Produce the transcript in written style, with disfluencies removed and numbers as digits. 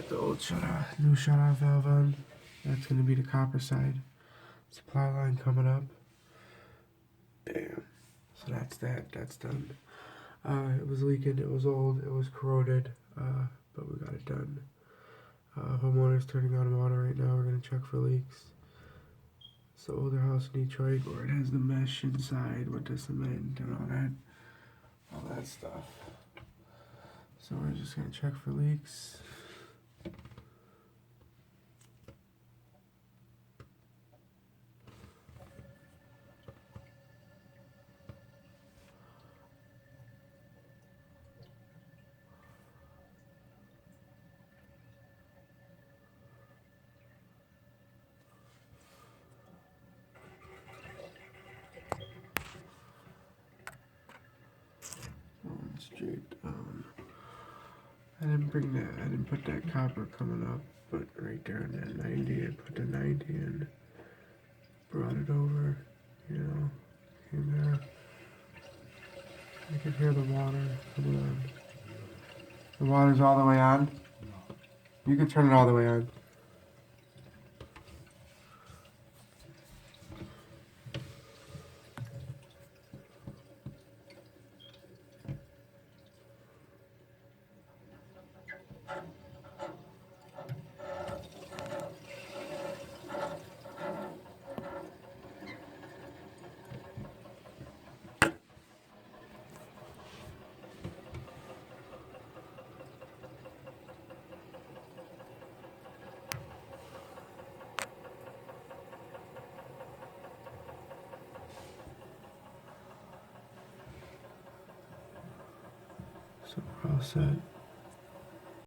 got the old new shut-off valve on. That's going to be the copper side. Supply line coming up. Bam. So that's that. That's done. It was leaking. It was old. It was corroded. But we got it done. Homeowner's turning on water right now. We're going to check for leaks. It's the older house in Detroit where it has the mesh inside with the cement and all that stuff. So we're just going to check for leaks. Straight down. I didn't put that copper coming up, but right there in that 90, I put the 90 in, brought it over, you know, came there. I could hear the water coming on. The water's all the way on? You could turn it all the way on. So we're all set.